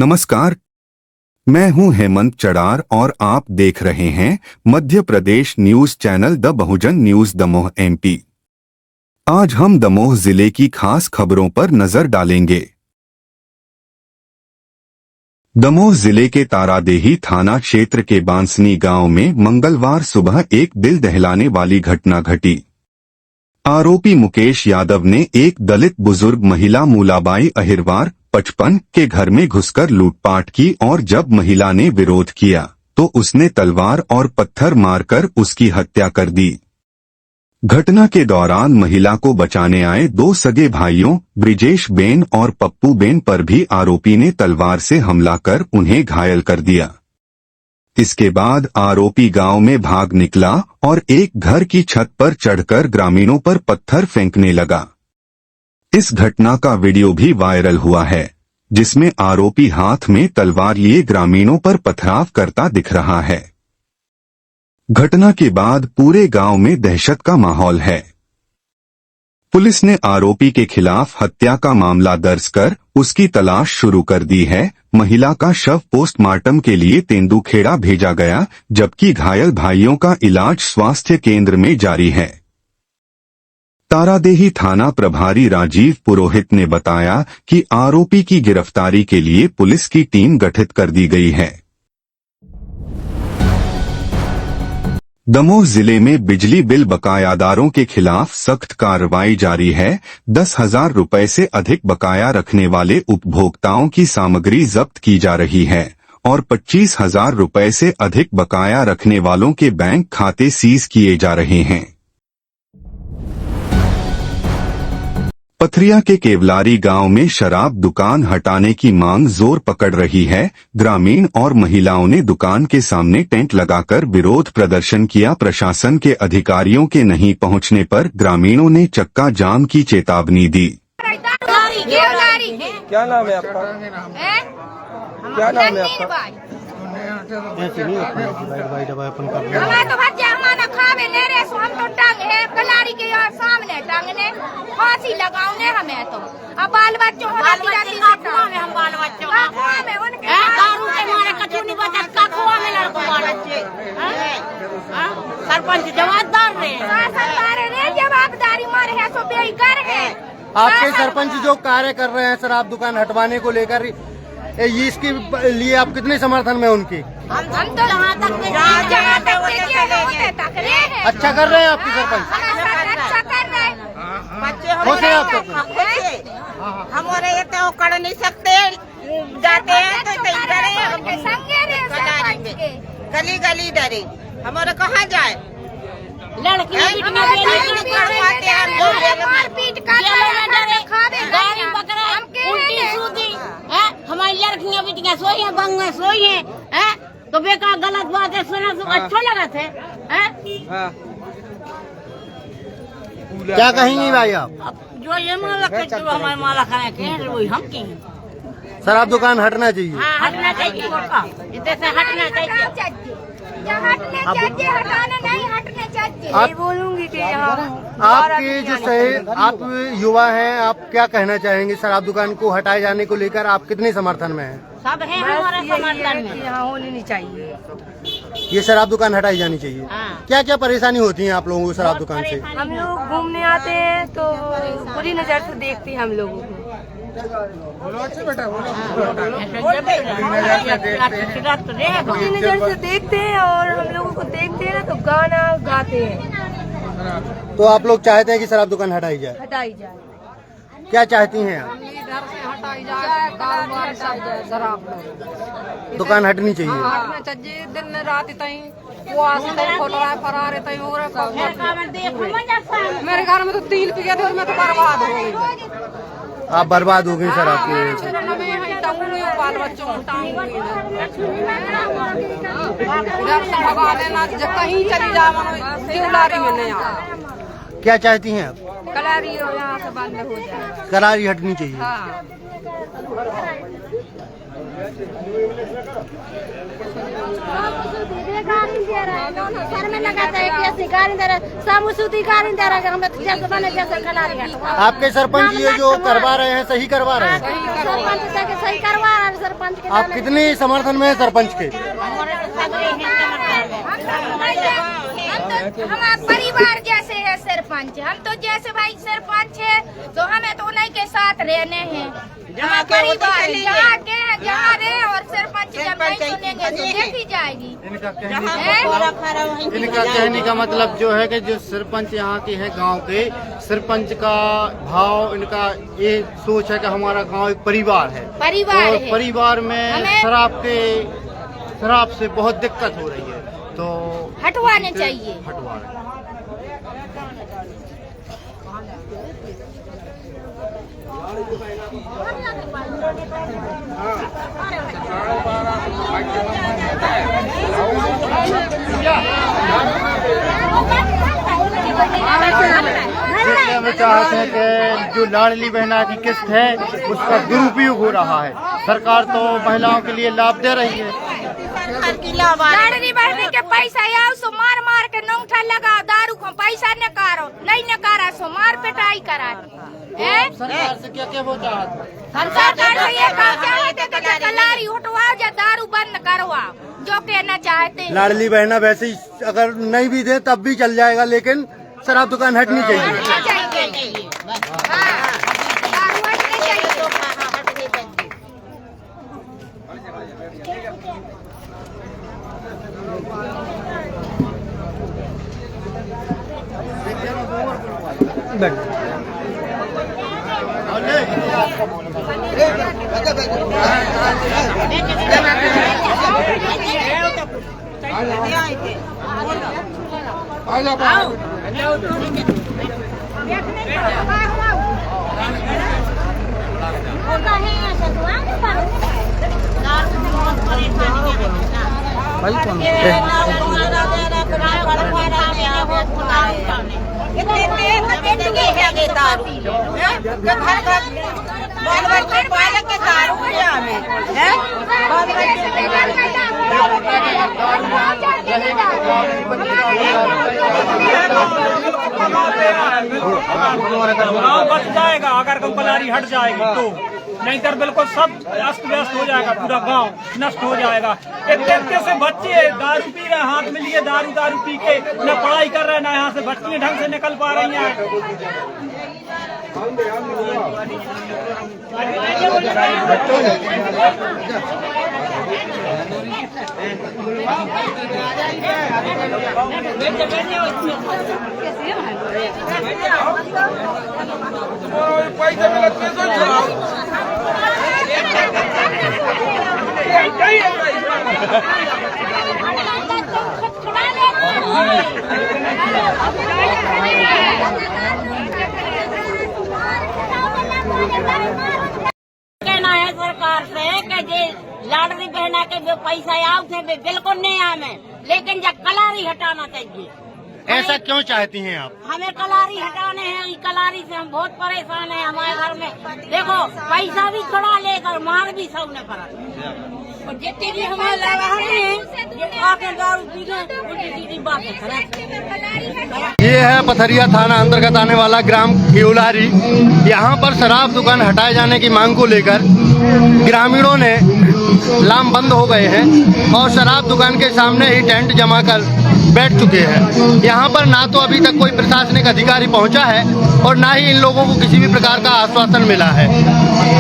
नमस्कार, मैं हूं हेमंत चड़ार और आप देख रहे हैं Madhya Pradesh news channel the Bahujan news Damoh MP। आज हम दमोह जिले की खास खबरों पर नजर डालेंगे। दमोह जिले के तारादेही थाना क्षेत्र के बांसनी गांव में मंगलवार सुबह एक दिल दहलाने वाली घटना घटी। आरोपी मुकेश यादव ने एक दलित बुजुर्ग महिला मूलाबाई अहिरवार 55 के घर में घुसकर लूटपाट की और जब महिला ने विरोध किया तो उसने तलवार और पत्थर मारकर उसकी हत्या कर दी। घटना के दौरान महिला को बचाने आए दो सगे भाइयों ब्रिजेश बेन और पप्पू बेन पर भी आरोपी ने तलवार से हमला कर उन्हें घायल कर दिया। इसके बाद आरोपी गांव में भाग निकला और एक घर की छत पर चढ़कर ग्रामीणों पर पत्थर फेंकने लगा। इस घटना का वीडियो भी वायरल हुआ है, जिसमें आरोपी हाथ में तलवार लिए ग्रामीणों पर पथराव करता दिख रहा है। घटना के बाद पूरे गांव में दहशत का माहौल है। पुलिस ने आरोपी के खिलाफ हत्या का मामला दर्ज कर उसकी तलाश शुरू कर दी है। महिला का शव पोस्टमार्टम के लिए तेंदुखेड़ा भेजा गया, जबकि घायल भाइयों का इलाज स्वास्थ्य केंद्र में जारी है। तारादेही थाना प्रभारी राजीव पुरोहित ने बताया कि आरोपी की गिरफ्तारी के लिए पुलिस की टीम गठित कर दी गई है। दमोह जिले में बिजली बिल बकायादारों के खिलाफ सख्त कार्रवाई जारी है। 10,000 रुपए से अधिक बकाया रखने वाले उपभोक्ताओं की सामग्री जब्त की जा रही है और 25,000 रुपए से अधिक बकाया रखने वालों के बैंक खाते सीज किए जा रहे हैं। पथरिया के केवलारी गांव में शराब दुकान हटाने की मांग जोर पकड़ रही है। ग्रामीण और महिलाओं ने दुकान के सामने टेंट लगाकर विरोध प्रदर्शन किया। प्रशासन के अधिकारियों के नहीं पहुंचने पर ग्रामीणों ने चक्का जाम की चेतावनी दी। क्या नाम है आपका? क्या नाम है आपका? हम तो टांग है कलारी के और सामने टांगने फांसी लगाओ ने हमें तो अब बाल बच्चों हम बाल बच्चों में उनके दारू के मारे कचूनी बचत का कुआं में लड़को मारे सरपंच जवाबदार रहे जवाबदारी मारे है सो बेकार है। आपके सरपंच जो कार्य कर रहे हैं शराब दुकान हटवाने को लेकर, ये इसके लिए आप कितने समर्थन में उनकी? हम तो जहाँ तक अच्छा कर रहे हैं आपके सरपंच? अच्छा कर रहे हैं। बच्चे हमारे ये तो कर नहीं सकते, जाते हैं तो गली गली डरे हमारे कहाँ जाए। लड़कियां हमारी लड़कियां बेटियां सोई है, बंगुए सोई है, तो बेकार गलत बात है। सुना तो अच्छा लगा थे। क्या कहेंगी भाई आप? जो ये माला जो हमारे माला खाने के हैं वही हम के शराब दुकान हटना चाहिए। हटना चाहिए, से हटना चाहिए। हटाने नहीं हटने चाहिए। आप बोलूंगी कि आपके जो आप युवा हैं, आप क्या कहना चाहेंगे शराब दुकान को हटाए जाने को लेकर? आप कितने समर्थन में हैं? सब है हमारे समर्थन में। यहाँ होनी नहीं चाहिए, ये शराब दुकान हटाई जानी चाहिए। क्या क्या परेशानी होती है आप लोगों को शराब दुकान से? हम लोग घूमने आते हैं तो बुरी नजर से देखते हैं हम लोगों को। बुरी नजर से देखते हैं और हम लोगों को देखते हैं ना तो गाना गाते हैं। तो आप लोग चाहते हैं कि शराब दुकान हटाई जाए? हटाई जाए। क्या चाहती हैं आप? इधर से हटाई जाए, कारोबार सब जाए, शराब दुकान हटनी चाहिए। हटना चाहिए। दिन रात तई फरार तई मेरे घर में तो 3 पीके थे और मैं तो बर्बाद हो गई। आप बर्बाद हो गई सर आपके। बाल बच्चों इधर से भगा देना, कहीं चली जाए में नहीं आ। क्या चाहती हैं आप? कलारी यहाँ से बंद हो जाए, करारी हटनी चाहिए। हाँ। सर में लगाता है कैसे गाड़ी दे रहा सामुसूदी गाड़ी दे रहा हमें जैसे बने जैसे कलारी हटवा। आपके सरपंच ये जो करवा रहे हैं सही करवा रहे हैं? सरपंच के सही करवा रहा है सरपंच के। आप कितने समर्थन में है सरपंच के? हम परिवार जैसे है सरपंच, हम तो जैसे भाई सरपंच है तो हमें तो उन्हीं के साथ रहने हैं। जहाँ परिवार जहाँ रहे और सरपंच जब नहीं सुनेंगे तो देखी जाएगी। इनका कहने का मतलब जो है कि जो सरपंच यहाँ के हैं गांव के, सरपंच का भाव इनका ये सोच है कि हमारा गांव एक परिवार है और परिवार में शराब से बहुत दिक्कत हो रही है तो हटवाने चाहिए। हम चाहते हैं कि जो लाडली बहना की किस्त है उसका दुरुपयोग हो रहा है। सरकार तो महिलाओं के लिए लाभ दे रही है। लाडली बहनी के पैसा आओ सो मार मार के नौठा लगा, दारू को पैसा नकारो नहीं नकारा सो मार पिटाई करा। सरकार से क्या क्या वो चाहते? हम सरकार से ये काम चाहते थे कि कलारी हटवाओ या दारू बंद करवाओ, जो कहना चाहते हैं। लाडली बहना वैसे ही अगर नहीं भी दे तब भी चल जाएगा, लेकिन शराब दुकान हटनी चाहिए। गाँव बच जाएगा अगर कलारी हट जाएगी तो, नहीं तो बिल्कुल सब अस्त व्यस्त हो जाएगा, पूरा गांव नष्ट हो जाएगा। एक से बच्चे दारू पी रहे हैं, हाथ में लिए दारू पी के न पढ़ाई कर रहे हैं, न यहाँ से बच्चियाँ ढंग से निकल पा रही हैं। कहना है सरकार से कि जे लाडली बहना के जो पैसा आउ थे वे बिल्कुल नहीं आवे, लेकिन जब कलारी हटाना चाहिए। ऐसा क्यों चाहती हैं आप? हमें कलारी हटाने हैं, इस कलारी से हम बहुत परेशान हैं। हमारे घर में देखो पैसा भी थोड़ा लेकर मार भी सबने पड़ा, और जितनी भी हमारे लगा आके दारू पी गए उल्टी सीधी बातें खराब। ये है पथरिया थाना अंतर्गत आने वाला ग्राम केवलारी। यहाँ पर शराब दुकान हटाए जाने की मांग को लेकर ग्रामीणों ने लामबंद हो गए हैं और शराब दुकान के सामने ही टेंट जमा कर बैठ चुके हैं। यहाँ पर ना तो अभी तक कोई प्रशासनिक अधिकारी पहुँचा है और ना ही इन लोगों को किसी भी प्रकार का आश्वासन मिला है।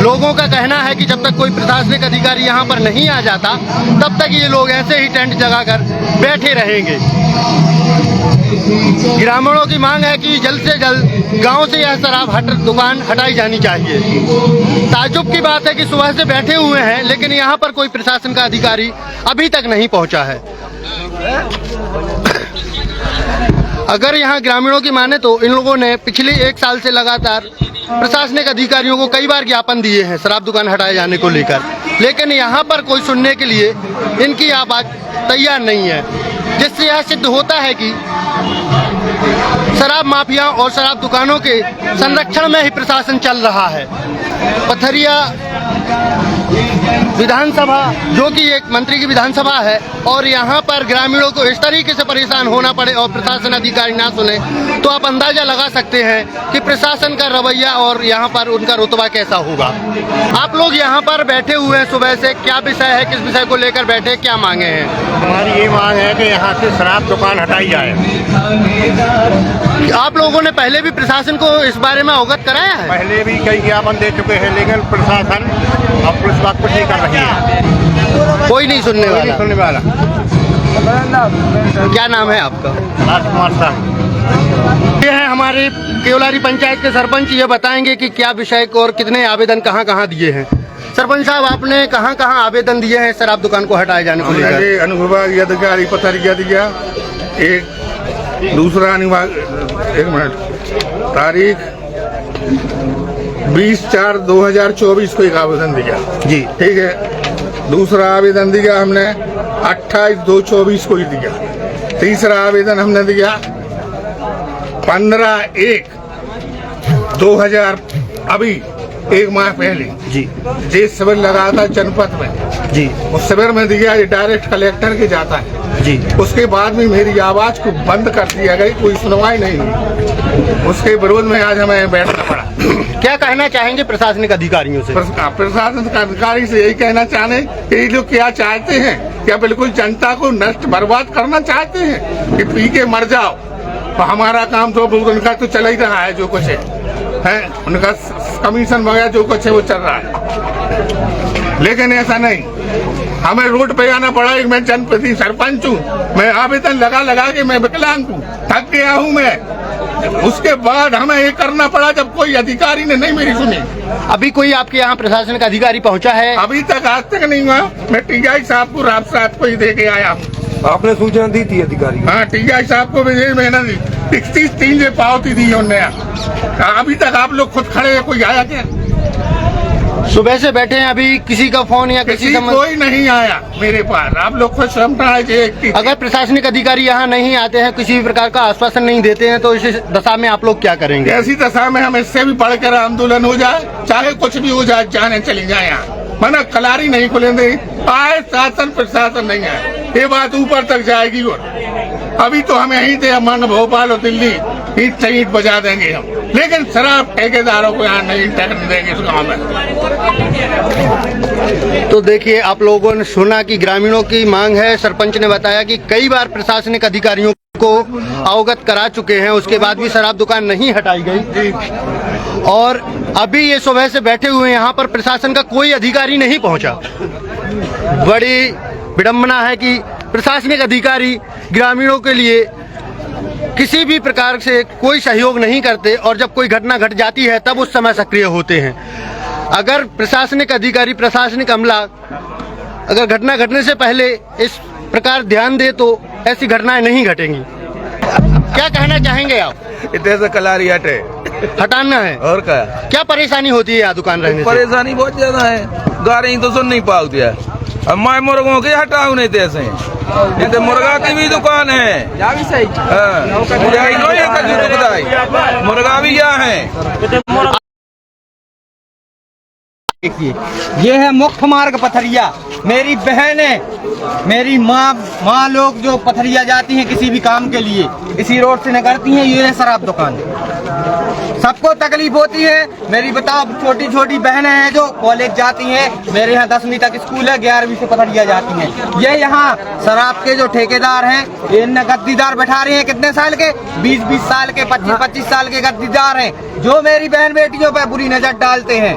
लोगों का कहना है कि जब तक कोई प्रशासनिक अधिकारी यहाँ पर नहीं आ जाता तब तक ये लोग ऐसे ही टेंट जगाकर बैठे रहेंगे। ग्रामीणों की मांग है कि जल्द से जल्द गांव से यह शराब दुकान हटाई जानी चाहिए। ताज्जुब की बात है कि सुबह से बैठे हुए हैं लेकिन यहाँ पर कोई प्रशासन का अधिकारी अभी तक नहीं पहुँचा है। अगर यहाँ ग्रामीणों की माने तो इन लोगों ने पिछले 1 साल से लगातार प्रशासनिक अधिकारियों को कई बार ज्ञापन दिए हैं शराब दुकान हटाए जाने को लेकर, लेकिन यहाँ पर कोई सुनने के लिए इनकी आवाज़ तैयार नहीं है, जिससे यह सिद्ध होता है कि शराब माफिया और शराब दुकानों के संरक्षण में ही प्रशासन चल रहा है। पथरिया विधानसभा, जो कि एक मंत्री की विधानसभा है, और यहाँ पर ग्रामीणों को इस तरीके से परेशान होना पड़े और प्रशासन अधिकारी ना सुने, तो आप अंदाजा लगा सकते हैं कि प्रशासन का रवैया और यहाँ पर उनका रुतबा कैसा होगा। आप लोग यहाँ पर बैठे हुए हैं सुबह से, क्या विषय है, किस विषय को लेकर बैठे, क्या मांगे हैं? हमारी ये मांग है कि यहाँ से शराब दुकान हटाई जाए। आप लोगों ने पहले भी प्रशासन को इस बारे में अवगत कराया है? पहले भी कई ज्ञापन दे चुके हैं, लेकिन प्रशासन अब पुलिस बात कुछ नहीं कर रही है, कोई नहीं सुनने कोई नहीं सुनने वाला। क्या नाम है आपका? राजकुमार साहब। ये है हमारे केवलारी पंचायत के सरपंच, ये बताएंगे कि क्या विषय को और कितने आवेदन कहाँ कहाँ दिए हैं। सरपंच साहब, आपने कहाँ कहाँ आवेदन दिए हैं शराब दुकान को हटाए जाने को लेकर? अनुविभाग अधिकारी पथरिया दिया, एक दूसरा अनुभाग, एक मिनट, तारीख 20/4/2024 को एक आवेदन दिया जी, ठीक है। दूसरा आवेदन दिया हमने 28/2/24 को ही दिया। तीसरा आवेदन हमने दिया 15/1/2000, अभी एक माह पहले जी जे शिविर लगा था जनपद में जी उस शिविर में दिया, ये डायरेक्ट कलेक्टर के जाता है जी। उसके बाद में मेरी आवाज को बंद कर दिया गई, कोई सुनवाई नहीं हुई। उसके विरोध में आज हमें बैठना पड़ा। क्या कहना चाहेंगे प्रशासनिक अधिकारियों से? प्रशासन अधिकारी से यही कहना चाहे कि ये लोग क्या चाहते हैं, क्या बिल्कुल जनता को नष्ट बर्बाद करना चाहते हैं कि पी के मर जाओ? तो हमारा काम तो उनका तो चल ही रहा है, जो कुछ है उनका कमीशन वगैरह जो कुछ है वो चल रहा है, लेकिन ऐसा नहीं। हमें रोड पे आना पड़ा। मैं जनप्रतिनिधि सरपंच हूँ, मैं आवेदन लगा लगा के मैं विकलांग हूँ, थक गया हूँ मैं। उसके बाद हमें ये करना पड़ा जब कोई अधिकारी ने नहीं मेरी सुनी। अभी कोई आपके यहाँ प्रशासनिक अधिकारी पहुँचा है? अभी तक आज तक नहीं हुआ। मैं टीआई साहब को रात साहब को ही दे के आया हूँ। आपने सूचना दी थी अधिकारी? हाँ, टीआई साहब को भी मैंने दी, 31/3 से पावती दी उन्होंने। अभी तक आप लोग खुद खड़े हैं, कोई आया क्या? सुबह से बैठे हैं, अभी किसी का फोन या किसी कोई नहीं आया मेरे पास। आप लोग खुद समझना है। अगर प्रशासनिक अधिकारी यहाँ नहीं आते हैं, किसी भी प्रकार का आश्वासन नहीं देते हैं, तो इस दशा में आप लोग क्या करेंगे? ऐसी दशा में हम इससे भी बढ़कर आंदोलन हो जाए, चाहे कुछ भी हो जाए, जाने चली जाए यहाँ, मना कलारी नहीं खुलेंगे। आए शासन प्रशासन नहीं आए, ये बात ऊपर तक जाएगी। और अभी तो हमें यहीं थे, मन भोपाल और दिल्ली ईट से ईट बजा देंगे हम, लेकिन शराब ठेकेदारों को यहाँ नहीं ठहरने देंगे इस गाँव में। तो देखिए, आप लोगों ने सुना कि ग्रामीणों की मांग है। सरपंच ने बताया कि कई बार प्रशासनिक अधिकारियों को अवगत करा चुके हैं, उसके बाद भी शराब दुकान नहीं हटाई गई, और अभी ये सुबह से बैठे हुए यहाँ पर प्रशासन का कोई अधिकारी नहीं पहुँचा। बड़ी विडम्बना है कि प्रशासनिक अधिकारी ग्रामीणों के लिए किसी भी प्रकार से कोई सहयोग नहीं करते, और जब कोई घटना घट जाती है तब उस समय सक्रिय होते हैं। अगर प्रशासनिक अधिकारी, प्रशासनिक अमला अगर घटना घटने से पहले इस प्रकार ध्यान दे तो ऐसी घटनाएं नहीं घटेंगी। क्या कहना चाहेंगे आप? इतने से कलारी हटे, हटाना है। और क्या परेशानी होती है यहाँ दुकान रहने से? परेशानी बहुत ज्यादा है, गा रही तो सुन नहीं पाओ दिया। अब मैं मुर्गों के हटाऊ नहीं थे, मुर्गा की भी दुकान है, मुर्गा भी यहाँ है। ये है मुख्य मार्ग पथरिया। मेरी बहनें, मेरी माँ लोग जो पथरिया जाती हैं किसी भी काम के लिए, इसी रोड से निकलती हैं। ये है शराब दुकान। सबको तकलीफ होती है। मेरी बताओ, छोटी छोटी बहनें हैं जो कॉलेज जाती हैं, मेरे यहाँ 10वीं तक स्कूल है, 11वीं से पथरिया जाती हैं। ये यहाँ शराब के जो ठेकेदार हैं, ये गद्दीदार बैठा रहे हैं। कितने साल के? 20-20 साल के, 25-25 साल के गद्दीदार हैं, जो मेरी बहन बेटियों पर बुरी नजर डालते हैं,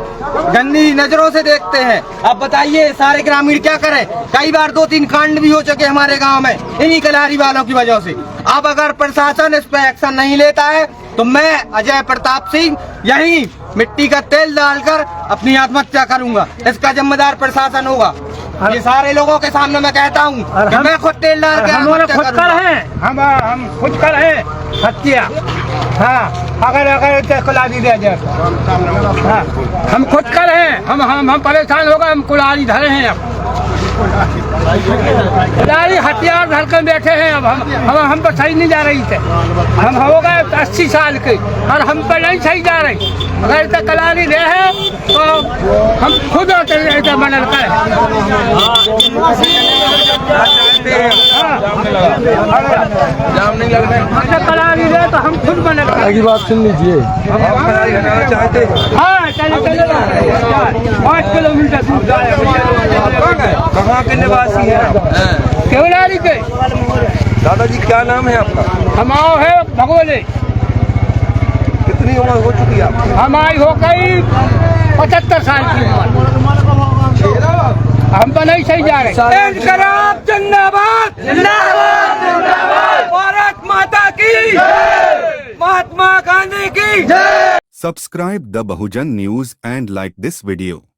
गंदी नजरों से देखते हैं। अब बताइए सारे ग्रामीण क्या करें? कई बार 2-3 कांड भी हो चुके हमारे गांव में इन्हीं कलारी वालों की वजह से। अब अगर प्रशासन इस पर एक्शन नहीं लेता है तो मैं अजय प्रताप सिंह यही मिट्टी का तेल डालकर अपनी आत्महत्या करूंगा। इसका जिम्मेदार प्रशासन होगा। ये सारे लोगों के सामने मैं कहता हूँ कि मैं खुद तेल डाल के हम खुद कर हैं हत्या। हाँ, अगर कुलारी दे जाए, हाँ, हम खुद कर हैं। हम परेशान हो गए, हम कुलारी धरे हैं। अब कुलारी हथियार धर कर बैठे हैं। अब हम पर सही नहीं जा रही थे। हम हो गए 80 साल के और हम पर नहीं सही जा रही। अगर इतना कलाली रहे तो हम खुद ऐसा बनल कर जाम नहीं लग रहा कलाली रहे तो हम खुद बनल कर की बात सुन लीजिए कलारी हटाना चाहते हैं हाँ चले 5 किलोमीटर दूर कहाँ के निवासी हैं केवलारी के दादाजी क्या नाम है आपका हमाओ है भगोले कितनी उम्र हो चुकी है आपकी हमारी हो गई 75 साल की उम्र हम तो नहीं सही जा रहे इनकलाब जिंदाबाद जिंदाबाद जिंदाबाद भारत माता की महात्मा गांधी की Subscribe the Bahujan News and like this video.